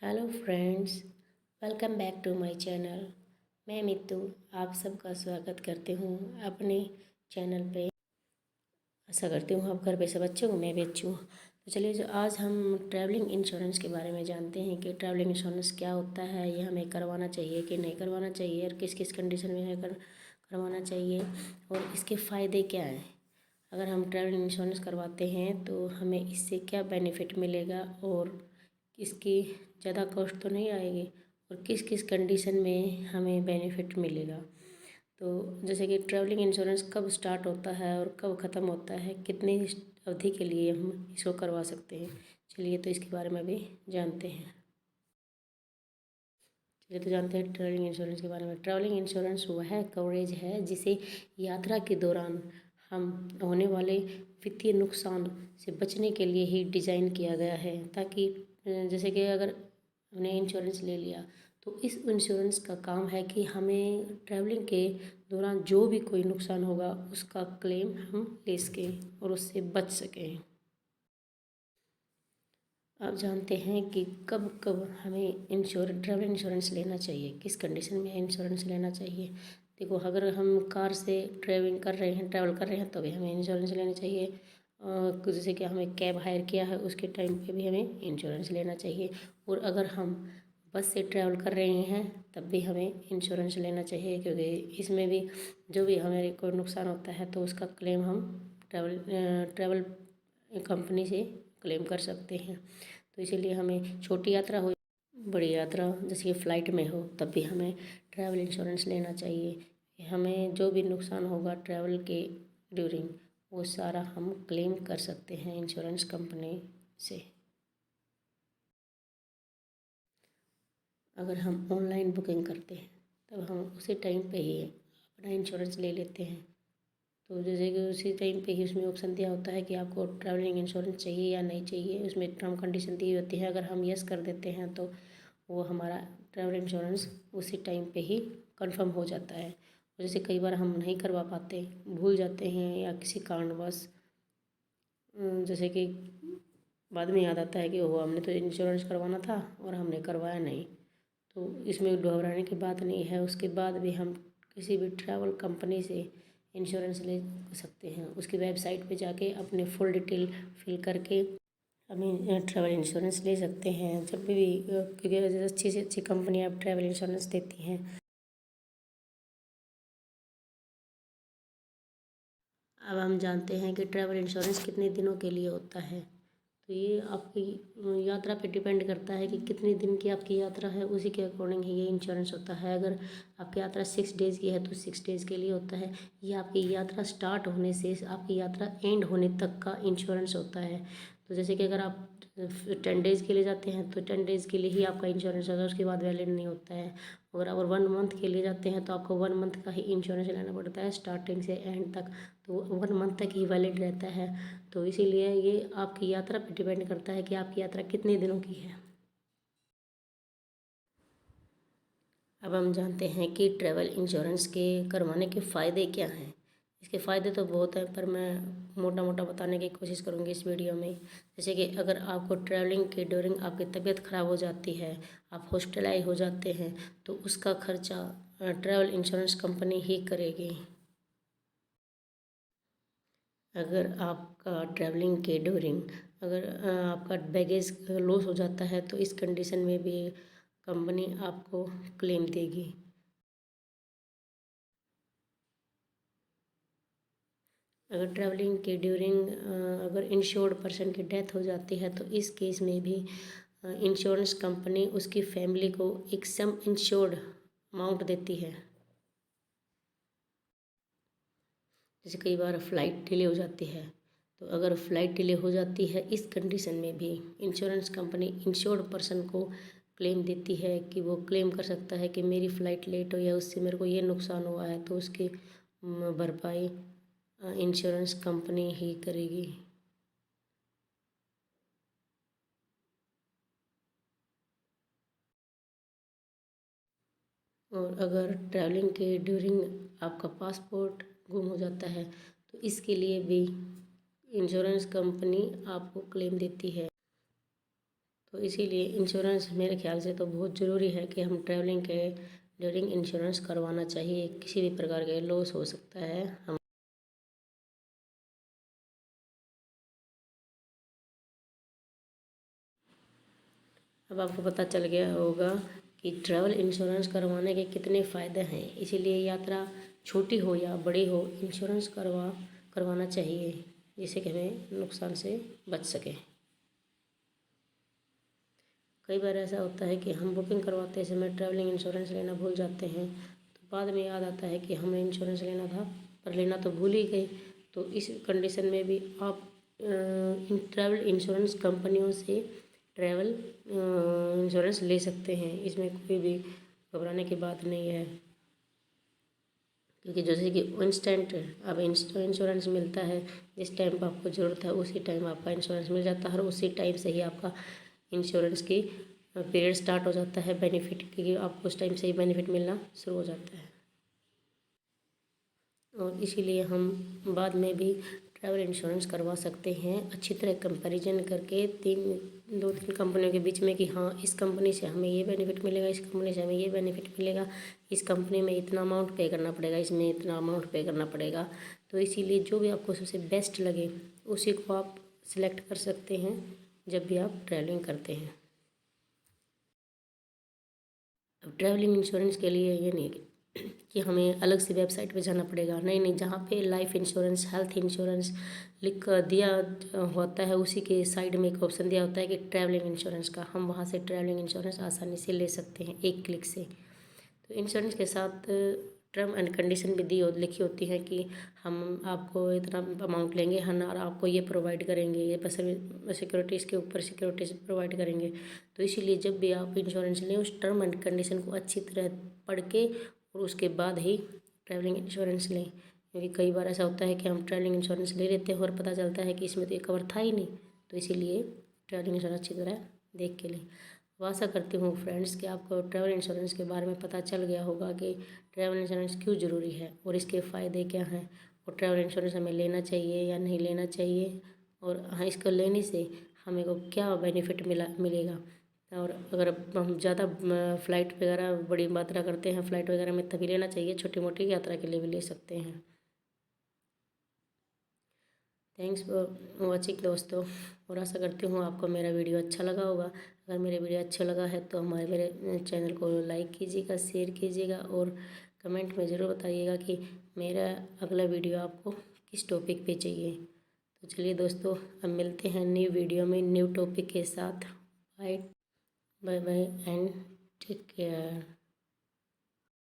Hello friends, welcome back to my channel. मैं मित्तू आप सबका स्वागत करती हूँ अपने चैनल पे। आशा करती हूँ आप घर पे सब अच्छे हो, मैं भी अच्छी हूँ। तो चलिए जो आज हम ट्रैवलिंग इंश्योरेंस के बारे में जानते हैं कि ट्रैवलिंग इंश्योरेंस क्या होता है, ये हमें करवाना चाहिए कि नहीं करवाना चाहिए और किस किस कंडीशन में है करवाना चाहिए और इसके फ़ायदे क्या हैं। अगर हम ट्रैवलिंग इंश्योरेंस करवाते हैं तो हमें इससे क्या बेनिफिट मिलेगा और इसकी ज़्यादा कॉस्ट तो नहीं आएगी और किस किस कंडीशन में हमें बेनिफिट मिलेगा। तो जैसे कि ट्रैवलिंग इंश्योरेंस कब स्टार्ट होता है और कब ख़त्म होता है, कितनी अवधि के लिए हम इसको करवा सकते हैं, चलिए तो इसके बारे में भी जानते हैं। चलिए तो जानते हैं ट्रैवलिंग इंश्योरेंस के बारे में। ट्रैवलिंग इंश्योरेंस वह कवरेज है जिसे यात्रा के दौरान हम होने वाले वित्तीय नुकसान से बचने के लिए ही डिज़ाइन किया गया है, ताकि जैसे कि अगर हमने इंश्योरेंस ले लिया तो इस इंश्योरेंस का काम है कि हमें ट्रैवलिंग के दौरान जो भी कोई नुकसान होगा उसका क्लेम हम ले सकें और उससे बच सकें। आप जानते हैं कि कब कब हमें ट्रैवल इंश्योरेंस लेना चाहिए, किस कंडीशन में इंश्योरेंस लेना चाहिए। देखो, अगर हम कार से ट्रैवल कर रहे हैं तो भी हमें इंश्योरेंस लेना चाहिए। जैसे कि हमें कैब हायर किया है उसके टाइम पे भी हमें इंश्योरेंस लेना चाहिए। और अगर हम बस से ट्रैवल कर रहे हैं तब भी हमें इंश्योरेंस लेना चाहिए, क्योंकि इसमें भी जो भी हमें कोई नुकसान होता है तो उसका क्लेम हम ट्रैवल कंपनी से क्लेम कर सकते हैं। तो इसीलिए हमें छोटी यात्रा हो बड़ी यात्रा जैसे कि फ़्लाइट में हो तब भी हमें ट्रैवल इंश्योरेंस लेना चाहिए। हमें जो भी नुकसान होगा ट्रैवल के ड्यूरिंग वो सारा हम क्लेम कर सकते हैं इंश्योरेंस कंपनी से। अगर हम ऑनलाइन बुकिंग करते हैं तब हम उसी टाइम पे ही अपना इंश्योरेंस ले लेते हैं। तो जैसे कि उसी टाइम पे ही उसमें ऑप्शन दिया होता है कि आपको ट्रैवलिंग इंश्योरेंस चाहिए या नहीं चाहिए, उसमें टर्म कंडीशन दी होती है। अगर हम यस कर देते हैं तो वो हमारा ट्रैवल इंश्योरेंस उसी टाइम पे ही कंफर्म हो जाता है। और जैसे कई बार हम नहीं करवा पाते, भूल जाते हैं या किसी कारणवश जैसे कि बाद में याद आता है कि ओहो हमने तो इंश्योरेंस करवाना था और हमने करवाया नहीं, तो इसमें घबराने की बात नहीं है। उसके बाद भी हम किसी भी ट्रैवल कंपनी से इंश्योरेंस ले सकते हैं। उसकी वेबसाइट पे जाके अपने फुल डिटेल फिल करके हमें ट्रैवल इंश्योरेंस ले सकते हैं जब भी, क्योंकि अच्छी से अच्छी कंपनी अब ट्रैवल इंश्योरेंस देती हैं। अब हम जानते हैं कि ट्रैवल इंश्योरेंस कितने दिनों के लिए होता है। तो ये आपकी यात्रा पे डिपेंड करता है कि कितने दिन की आपकी यात्रा है, उसी के अकॉर्डिंग ही ये इंश्योरेंस होता है। अगर आपकी यात्रा 6 डेज़ की है तो 6 डेज़ के लिए होता है। ये आपकी यात्रा स्टार्ट होने से आपकी यात्रा एंड होने तक का इंश्योरेंस होता है। तो जैसे कि अगर आप 10 डेज़ के लिए जाते हैं तो 10 डेज़ के लिए ही आपका इंश्योरेंस होता है, उसके बाद वैलिड नहीं होता है। अगर आप 1 मंथ के लिए जाते हैं तो आपको 1 मंथ का ही इंश्योरेंस लेना पड़ता है स्टार्टिंग से एंड तक, तो 1 मंथ तक ही वैलिड रहता है। तो इसीलिए ये आपकी यात्रा पर डिपेंड करता है कि आपकी यात्रा कितने दिनों की है। अब हम जानते हैं कि ट्रैवल इंश्योरेंस के करवाने के फ़ायदे क्या हैं। इसके फ़ायदे तो बहुत हैं पर मैं मोटा मोटा बताने की कोशिश करूँगी इस वीडियो में। जैसे कि अगर आपको ट्रैवलिंग के ड्यूरिंग आपकी तबीयत ख़राब हो जाती है, आप हॉस्पिटलाइज हो जाते हैं, तो उसका खर्चा ट्रैवल इंश्योरेंस कंपनी ही करेगी। अगर आपका ट्रैवलिंग के ड्यूरिंग अगर आपका बैगेज लॉस हो जाता है तो इस कंडीशन में भी कंपनी आपको क्लेम देगी। अगर ट्रैवलिंग के ड्यूरिंग अगर इंश्योर्ड पर्सन की डेथ हो जाती है तो इस केस में भी इंश्योरेंस कंपनी उसकी फैमिली को एक सम इंश्योर्ड अमाउंट देती है। जैसे कई बार फ़्लाइट डिले हो जाती है, तो अगर फ़्लाइट डिले हो जाती है इस कंडीशन में भी इंश्योरेंस कंपनी इंश्योर्ड पर्सन को क्लेम देती है कि वो क्लेम कर सकता है कि मेरी फ़्लाइट लेट हो या उससे मेरे को ये नुकसान हुआ है, तो उसकी भरपाई इंश्योरेंस कंपनी ही करेगी। और अगर ट्रैवलिंग के ड्यूरिंग आपका पासपोर्ट गुम हो जाता है तो इसके लिए भी इंश्योरेंस कंपनी आपको क्लेम देती है। तो इसीलिए इंश्योरेंस मेरे ख्याल से तो बहुत ज़रूरी है कि हम ट्रैवलिंग के ड्यूरिंग इंश्योरेंस करवाना चाहिए। किसी भी प्रकार के लॉस हो सकता है हम। अब आपको पता चल गया होगा कि ट्रैवल इंश्योरेंस करवाने के कितने फ़ायदे हैं। इसीलिए यात्रा छोटी हो या बड़ी हो, इंश्योरेंस करवाना चाहिए, जिससे कि हमें नुकसान से बच सके। कई बार ऐसा होता है कि हम बुकिंग करवाते समय ट्रैवलिंग इंश्योरेंस लेना भूल जाते हैं, तो बाद में याद आता है कि हमें इंश्योरेंस लेना था, पर लेना तो भूल ही गए। तो इस कंडीशन में भी आप ट्रैवल इंश्योरेंस कंपनियों से ट्रैवल इंश्योरेंस ले सकते हैं। इसमें कोई भी घबराने की बात नहीं है, क्योंकि जैसे कि इंस्टेंट अब इंश्योरेंस मिलता है। जिस टाइम पर आपको ज़रूरत है उसी टाइम आपका इंश्योरेंस मिल जाता है, और उसी टाइम से ही आपका इंश्योरेंस की पीरियड स्टार्ट हो जाता है बेनिफिट की। आपको उस टाइम से ही बेनिफिट मिलना शुरू हो जाता है। और इसीलिए हम बाद में भी ट्रैवल इंश्योरेंस करवा सकते हैं, अच्छी तरह कंपैरिजन करके 2-3 कंपनियों के बीच में कि हाँ, इस कंपनी से हमें ये बेनिफिट मिलेगा, इस कंपनी से हमें ये बेनिफिट मिलेगा, इस कंपनी में इतना अमाउंट पे करना पड़ेगा, इसमें इतना अमाउंट पे करना पड़ेगा। तो इसीलिए जो भी आपको सबसे बेस्ट लगे उसी को आप सिलेक्ट कर सकते हैं जब भी आप ट्रैवलिंग करते हैं। अब ट्रैवलिंग इंश्योरेंस के लिए ये नहीं कि हमें अलग से वेबसाइट पे जाना पड़ेगा, नहीं नहीं, जहाँ पे लाइफ इंश्योरेंस, हेल्थ इंश्योरेंस लिख कर दिया होता है, उसी के साइड में एक ऑप्शन दिया होता है कि ट्रैवलिंग इंश्योरेंस का, हम वहाँ से ट्रैवलिंग इंश्योरेंस आसानी से ले सकते हैं एक क्लिक से। तो इंश्योरेंस के साथ टर्म एंड कंडीशन भी लिखी होती है कि हम आपको इतना अमाउंट लेंगे हन, और आपको ये प्रोवाइड करेंगे, ये सिक्योरिटीज़ के ऊपर सिक्योरिटीज़ प्रोवाइड करेंगे। तो इसीलिए जब भी आप इंश्योरेंस लें, उस टर्म एंड कंडीशन को अच्छी तरह पढ़ के और उसके बाद ही ट्रैवलिंग इंश्योरेंस लें। क्योंकि कई बार ऐसा होता है कि हम ट्रैवलिंग इंश्योरेंस ले लेते हैं और पता चलता है कि इसमें तो ये कवर था ही नहीं। तो इसीलिए ट्रैवलिंग इंश्योरेंस अच्छी तरह देख के लें। तो आशा करती हूँ फ्रेंड्स कि आपको ट्रैवल इंश्योरेंस के बारे में पता चल गया होगा कि ट्रैवल इंश्योरेंस क्यों ज़रूरी है और इसके फ़ायदे क्या हैं, और ट्रैवल इंश्योरेंस हमें लेना चाहिए या नहीं लेना चाहिए, और हाँ, इसको लेने से हमें को क्या बेनिफिट मिलेगा। और अगर हम ज़्यादा फ़्लाइट वगैरह बड़ी मात्रा करते हैं फ़्लाइट वगैरह में, तभी लेना चाहिए, छोटी मोटी यात्रा के लिए भी ले सकते हैं। थैंक्स फॉर वॉचिंग दोस्तों, और आशा करती हूँ आपको मेरा वीडियो अच्छा लगा होगा। अगर मेरा वीडियो अच्छा लगा है तो मेरे चैनल को लाइक कीजिएगा, शेयर कीजिएगा, और कमेंट में ज़रूर बताइएगा कि मेरा अगला वीडियो आपको किस टॉपिक पे चाहिए। तो चलिए दोस्तों, अब मिलते हैं न्यू वीडियो में न्यू टॉपिक के साथ। Bye bye bye and take care.